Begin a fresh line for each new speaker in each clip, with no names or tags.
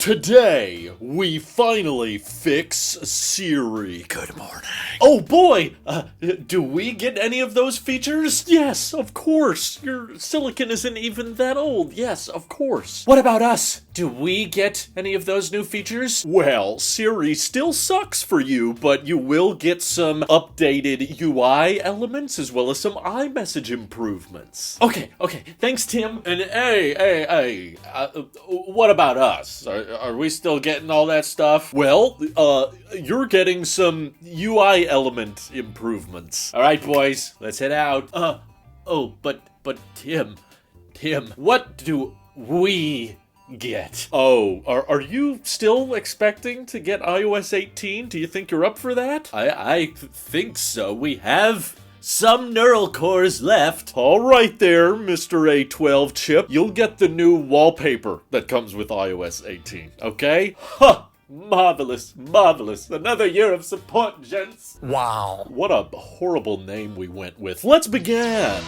Today, we finally fix Siri.
Good morning.
Oh boy! Do we get any of those features? Yes, of course. Your silicon isn't even that old. Yes, of course.
What about us? Do we get any of those new features?
Well, Siri still sucks for you, but you will get some updated UI elements as well as some iMessage improvements.
Okay. Thanks, Tim.
And hey, what about us? Are we still getting all that stuff? Well, you're getting some UI element improvements.
All right, boys, let's head out.
But Tim,
What do we get?
oh, are you still expecting to get iOS 18? Do you think you're up for that?
I think so. We have some neural cores left.
All right there, Mr. A12 chip. You'll get the new wallpaper that comes with iOS 18, okay?
Huh! Marvelous. Another year of support, gents.
Wow. What a horrible name we went with. Let's begin!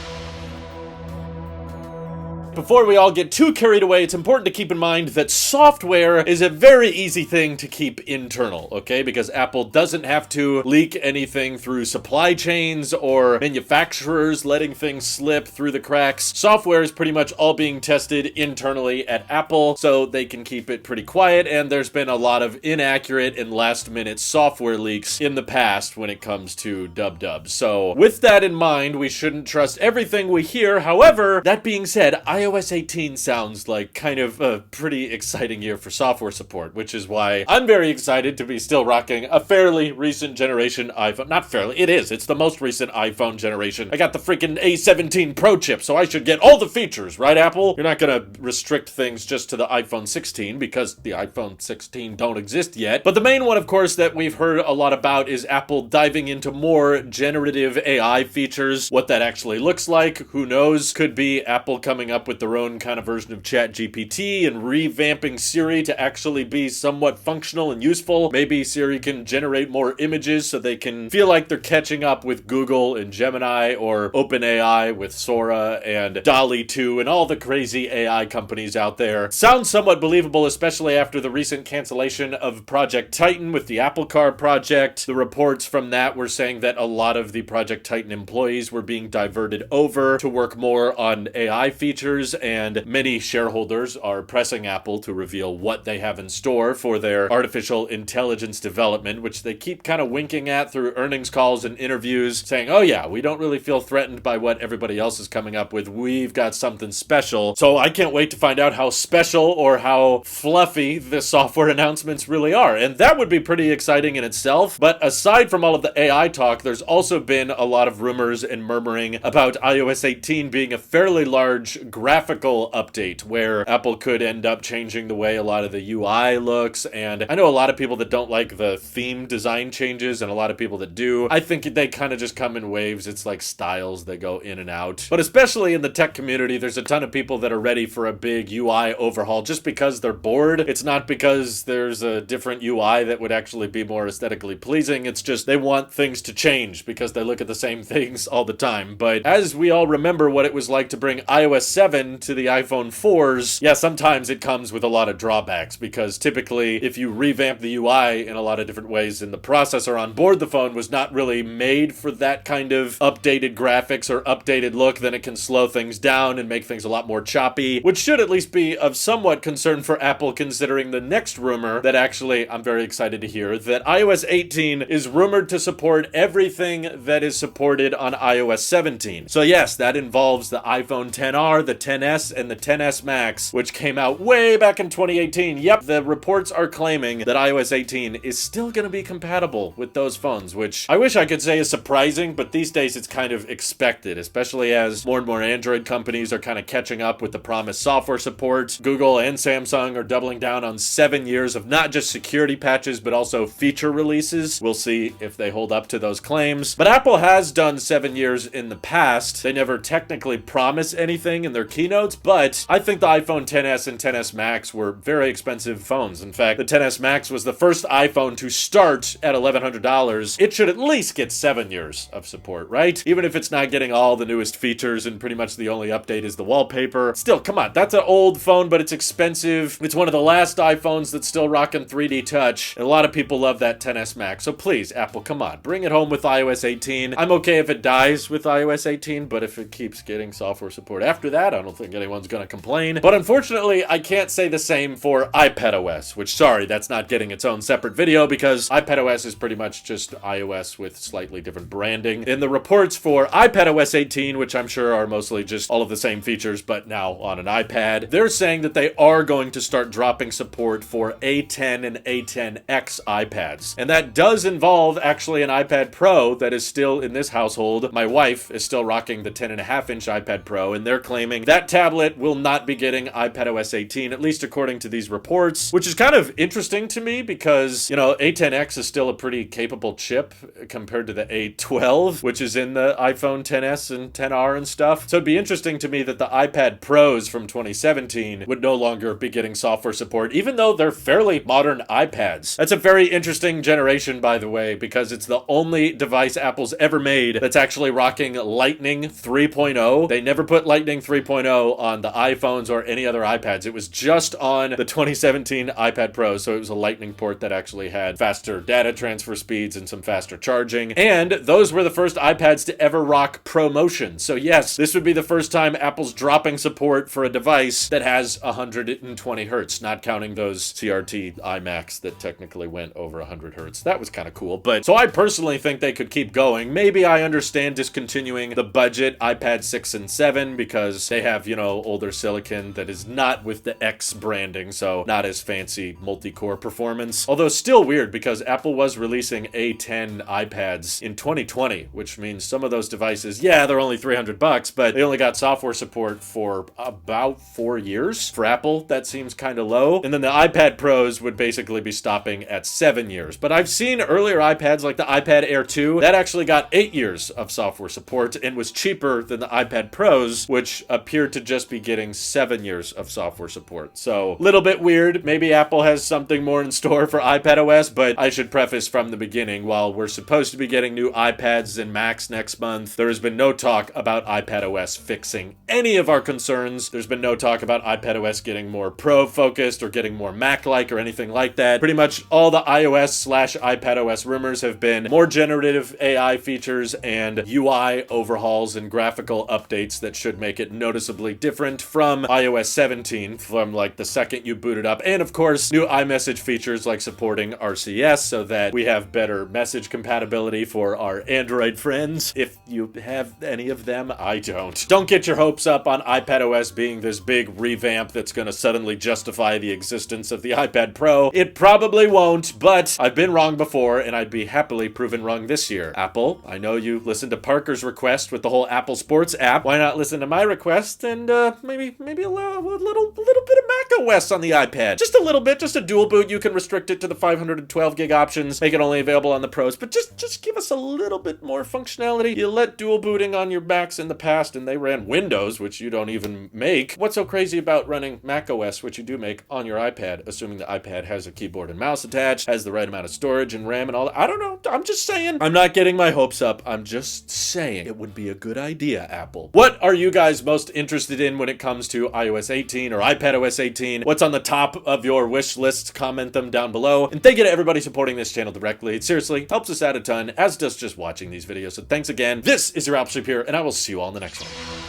Before we all get too carried away, it's important to keep in mind that software is a very easy thing to keep internal, okay? Because Apple doesn't have to leak anything through supply chains or manufacturers letting things slip through the cracks. Software is pretty much all being tested internally at Apple, so they can keep it pretty quiet, and there's been a lot of inaccurate and last-minute software leaks in the past when it comes to dub. So with that in mind, we shouldn't trust everything we hear. However, that being said, iOS 18 sounds like kind of a pretty exciting year for software support, which is why I'm very excited to be still rocking a fairly recent generation iPhone. Not fairly, it is. It's the most recent iPhone generation. I got the freaking A17 Pro chip, so I should get all the features, right, Apple? You're not gonna restrict things just to the iPhone 16 because the iPhone 16 don't exist yet. But the main one, of course, that we've heard a lot about is Apple diving into more generative AI features. What that actually looks like, who knows? Could be Apple coming up with their own kind of version of ChatGPT and revamping Siri to actually be somewhat functional and useful. Maybe Siri can generate more images so they can feel like they're catching up with Google and Gemini or OpenAI with Sora and DALL-E 2 and all the crazy AI companies out there. Sounds somewhat believable, especially after the recent cancellation of Project Titan with the Apple Car project. The reports from that were saying that a lot of the Project Titan employees were being diverted over to work more on AI features, and many shareholders are pressing Apple to reveal what they have in store for their artificial intelligence development, which they keep kind of winking at through earnings calls and interviews, saying, oh yeah, we don't really feel threatened by what everybody else is coming up with. We've got something special. So I can't wait to find out how special or how fluffy the software announcements really are. And that would be pretty exciting in itself. But aside from all of the AI talk, there's also been a lot of rumors and murmuring about iOS 18 being a fairly large graphical update where Apple could end up changing the way a lot of the UI looks. And I know a lot of people that don't like the theme design changes and a lot of people that do. I think they kind of just come in waves. It's like styles that go in and out. But especially in the tech community, there's a ton of people that are ready for a big UI overhaul just because they're bored. It's not because there's a different UI that would actually be more aesthetically pleasing. It's just they want things to change because they look at the same things all the time. But as we all remember what it was like to bring iOS 7 to the iPhone 4s, yeah, sometimes it comes with a lot of drawbacks because typically if you revamp the UI in a lot of different ways and the processor on board the phone was not really made for that kind of updated graphics or updated look, then it can slow things down and make things a lot more choppy, which should at least be of somewhat concern for Apple considering the next rumor that actually I'm very excited to hear that iOS 18 is rumored to support everything that is supported on iOS 17. So yes, that involves the iPhone XR, the XS, and the XS Max, which came out way back in 2018. Yep, the reports are claiming that iOS 18 is still going to be compatible with those phones, which I wish I could say is surprising, but these days it's kind of expected, especially as more and more Android companies are kind of catching up with the promised software support. Google and Samsung are doubling down on 7 years of not just security patches, but also feature releases. We'll see if they hold up to those claims. But Apple has done 7 years in the past. They never technically promise anything, and they're keeping keynotes, but I think the iPhone XS and XS Max were very expensive phones. In fact, the XS Max was the first iPhone to start at $1,100. It should at least get 7 years of support, right? Even if it's not getting all the newest features and pretty much the only update is the wallpaper. Still, come on, that's an old phone, but it's expensive. It's one of the last iPhones that's still rocking 3D touch. And a lot of people love that XS Max. So please, Apple, come on, bring it home with iOS 18. I'm okay if it dies with iOS 18, but if it keeps getting software support after that, I don't think anyone's gonna complain. But unfortunately, I can't say the same for iPadOS, which, sorry, that's not getting its own separate video because iPadOS is pretty much just iOS with slightly different branding. In the reports for iPadOS 18, which I'm sure are mostly just all of the same features, but now on an iPad, they're saying that they are going to start dropping support for A10 and A10X iPads. And that does involve actually an iPad Pro that is still in this household. My wife is still rocking the 10.5-inch iPad Pro, and they're claiming that tablet will not be getting iPadOS 18, at least according to these reports, which is kind of interesting to me because, you know, A10X is still a pretty capable chip compared to the A12, which is in the iPhone XS and XR and stuff. So it'd be interesting to me that the iPad Pros from 2017 would no longer be getting software support, even though they're fairly modern iPads. That's a very interesting generation, by the way, because it's the only device Apple's ever made that's actually rocking Lightning 3.0. They never put Lightning 3.0 on the iPhones or any other iPads. It was just on the 2017 iPad Pro, so it was a Lightning port that actually had faster data transfer speeds and some faster charging. And those were the first iPads to ever rock ProMotion. So yes, this would be the first time Apple's dropping support for a device that has 120 hertz, not counting those CRT iMacs that technically went over 100 hertz. That was kind of cool. But so I personally think they could keep going. Maybe I understand discontinuing the budget iPad 6 and 7 because they have, you know, older silicon that is not with the X branding, so not as fancy multi-core performance. Although still weird because Apple was releasing A10 iPads in 2020, which means some of those devices, yeah, they're only $300, but they only got software support for about 4 years. For Apple, that seems kind of low. And then the iPad Pros would basically be stopping at 7 years. But I've seen earlier iPads like the iPad Air 2 that actually got 8 years of software support and was cheaper than the iPad Pros, which appeared to just be getting 7 years of software support. So a little bit weird. Maybe Apple has something more in store for iPadOS, but I should preface from the beginning, while we're supposed to be getting new iPads and Macs next month, there has been no talk about iPadOS fixing any of our concerns. There's been no talk about iPadOS getting more Pro-focused or getting more Mac-like or anything like that. Pretty much all the iOS/iPadOS rumors have been more generative AI features and UI overhauls and graphical updates that should make it noticeably different from iOS 17, from like the second you boot it up. And of course, new iMessage features like supporting RCS so that we have better message compatibility for our Android friends. If you have any of them, I don't. Don't get your hopes up on iPadOS being this big revamp that's going to suddenly justify the existence of the iPad Pro. It probably won't, but I've been wrong before and I'd be happily proven wrong this year. Apple, I know you listened to Parker's request with the whole Apple Sports app. Why not listen to my request and maybe a little bit of macOS on the iPad? Just a little bit, just a dual boot. You can restrict it to the 512 gig options, make it only available on the Pros, but just give us a little bit more functionality. You let dual booting on your Macs in the past and they ran Windows, which you don't even make. What's so crazy about running macOS, which you do make on your iPad, assuming the iPad has a keyboard and mouse attached, has the right amount of storage and RAM and all that? I don't know. I'm just saying. I'm not getting my hopes up. I'm just saying it would be a good idea, Apple. What are you guys most interested in when it comes to iOS 18 or iPadOS 18? What's on the top of your wish list? Comment them down below. And thank you to everybody supporting this channel directly. It seriously helps us out a ton, as does just watching these videos. So thanks again. This is your Apple Sheep here, and I will see you all in the next one.